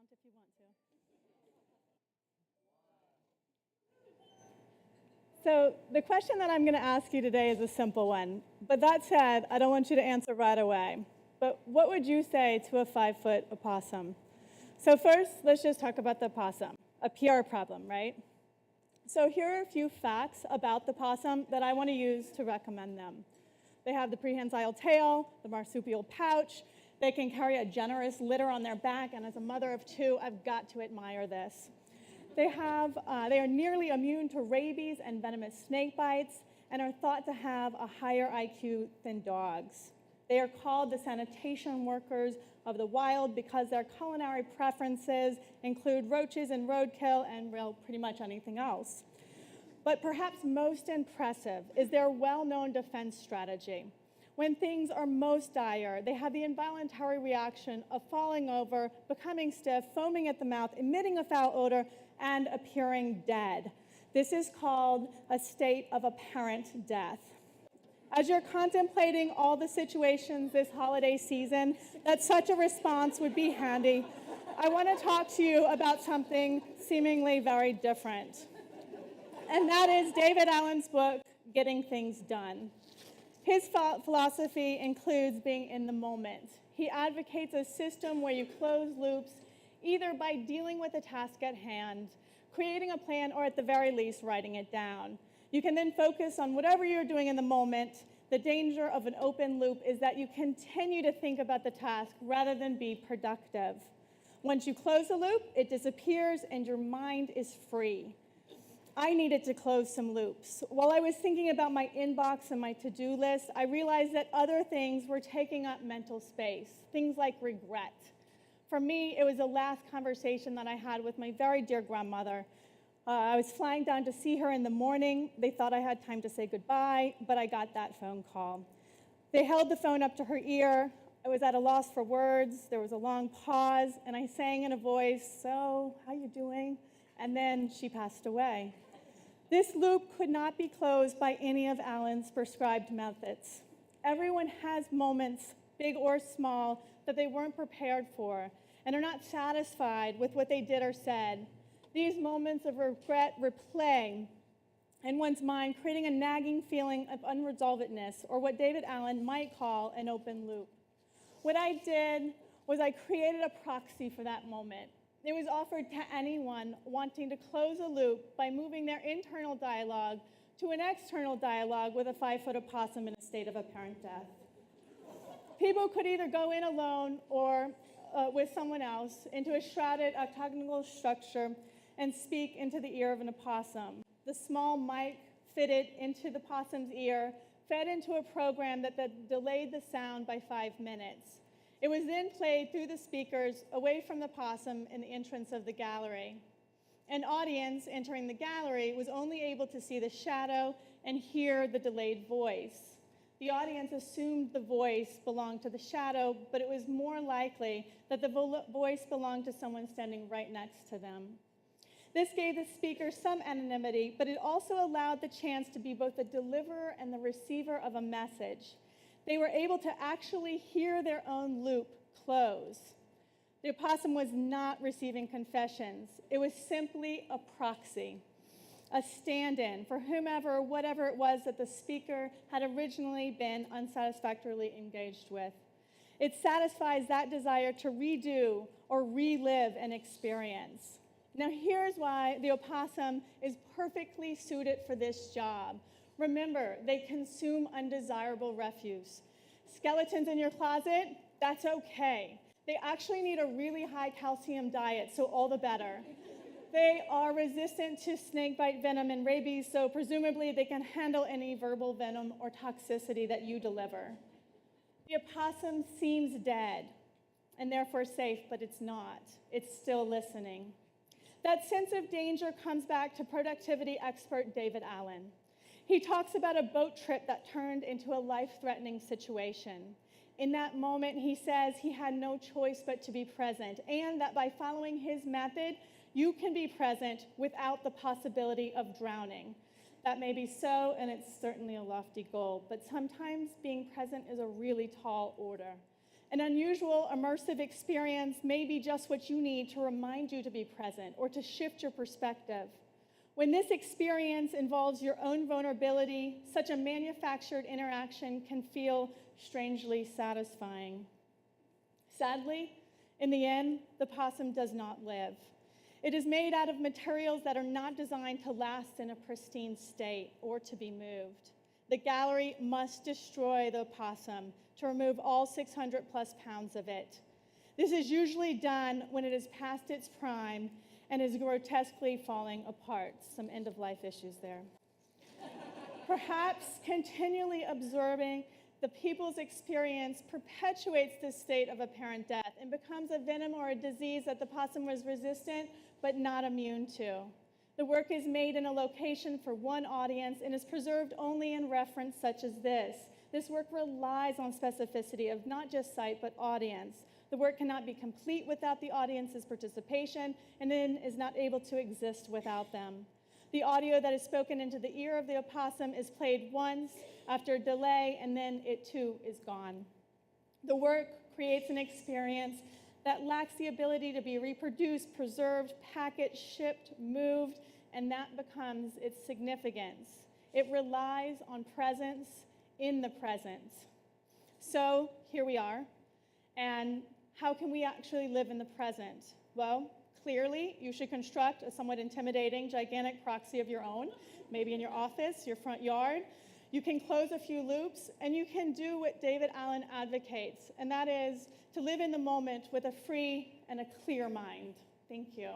count if you want to. So the question that I'm going to ask you today is a simple one. But that said, I don't want you to answer right away. But what would you say to a 5-foot opossum? So first, let's just talk about the opossum, a PR problem, right? So here are a few facts about the possum that I want to use to recommend them. They have the prehensile tail, the marsupial pouch. They can carry a generous litter on their back, and as a mother of 2, I've got to admire this. They are nearly immune to rabies and venomous snake bites, and are thought to have a higher IQ than dogs. They are called the sanitation workers of the wild because their culinary preferences include roaches and roadkill and, well, pretty much anything else. But perhaps most impressive is their well-known defense strategy. When things are most dire, they have the involuntary reaction of falling over, becoming stiff, foaming at the mouth, emitting a foul odor, and appearing dead. This is called a state of apparent death. As you're contemplating all the situations this holiday season that such a response would be handy, I want to talk to you about something seemingly very different. And that is David Allen's book, Getting Things Done. His philosophy includes being in the moment. He advocates a system where you close loops either by dealing with the task at hand, creating a plan, or at the very least, writing it down. You can then focus on whatever you're doing in the moment. The danger of an open loop is that you continue to think about the task rather than be productive. Once you close the loop, it disappears and your mind is free. I needed to close some loops. While I was thinking about my inbox and my to-do list, I realized that other things were taking up mental space, things like regret. For me, it was the last conversation that I had with my very dear grandmother. I was flying down to see her in the morning. They thought I had time to say goodbye, but I got that phone call. They held the phone up to her ear. I was at a loss for words. There was a long pause, and I sang in a voice, "So, how you doing?" And then she passed away. This loop could not be closed by any of Allen's prescribed methods. Everyone has moments, big or small, that they weren't prepared for and are not satisfied with what they did or said. These moments of regret replay in one's mind, creating a nagging feeling of unresolvedness, or what David Allen might call an open loop. What I did was I created a proxy for that moment. It was offered to anyone wanting to close a loop by moving their internal dialogue to an external dialogue with a 5-foot opossum in a state of apparent death. People could either go in alone or with someone else into a shrouded octagonal structure and speak into the ear of an opossum. The small mic fitted into the possum's ear fed into a program that delayed the sound by 5 minutes. It was then played through the speakers away from the possum in the entrance of the gallery. An audience entering the gallery was only able to see the shadow and hear the delayed voice. The audience assumed the voice belonged to the shadow, but it was more likely that the voice belonged to someone standing right next to them. This gave the speaker some anonymity, but it also allowed the chance to be both the deliverer and the receiver of a message. They were able to actually hear their own loop close. The opossum was not receiving confessions. It was simply a proxy, a stand-in for whomever or whatever it was that the speaker had originally been unsatisfactorily engaged with. It satisfies that desire to redo or relive an experience. Now here's why the opossum is perfectly suited for this job. Remember, they consume undesirable refuse. Skeletons in your closet, that's okay. They actually need a really high calcium diet, so all the better. They are resistant to snakebite venom and rabies, so presumably they can handle any verbal venom or toxicity that you deliver. The opossum seems dead and therefore safe, but it's not. It's still listening. That sense of danger comes back to productivity expert David Allen. He talks about a boat trip that turned into a life-threatening situation. In that moment, he says he had no choice but to be present, and that by following his method, you can be present without the possibility of drowning. That may be so, and it's certainly a lofty goal, but sometimes being present is a really tall order. An unusual, immersive experience may be just what you need to remind you to be present or to shift your perspective. When this experience involves your own vulnerability, such a manufactured interaction can feel strangely satisfying. Sadly, in the end, the possum does not live. It is made out of materials that are not designed to last in a pristine state or to be moved. The gallery must destroy the opossum to remove all 600 plus pounds of it. This is usually done when it is past its prime and is grotesquely falling apart. Some end-of-life issues there. Perhaps continually observing the people's experience perpetuates this state of apparent death and becomes a venom or a disease that the possum was resistant but not immune to. The work is made in a location for one audience and is preserved only in reference such as this. This work relies on specificity of not just site, but audience. The work cannot be complete without the audience's participation and then is not able to exist without them. The audio that is spoken into the ear of the opossum is played once after a delay, and then it too is gone. The work creates an experience that lacks the ability to be reproduced, preserved, packaged, shipped, moved, and that becomes its significance. It relies on presence in the present. So here we are, and how can we actually live in the present? Well, clearly, you should construct a somewhat intimidating, gigantic proxy of your own, maybe in your office, your front yard. You can close a few loops, and you can do what David Allen advocates, and that is to live in the moment with a free and a clear mind. Thank you.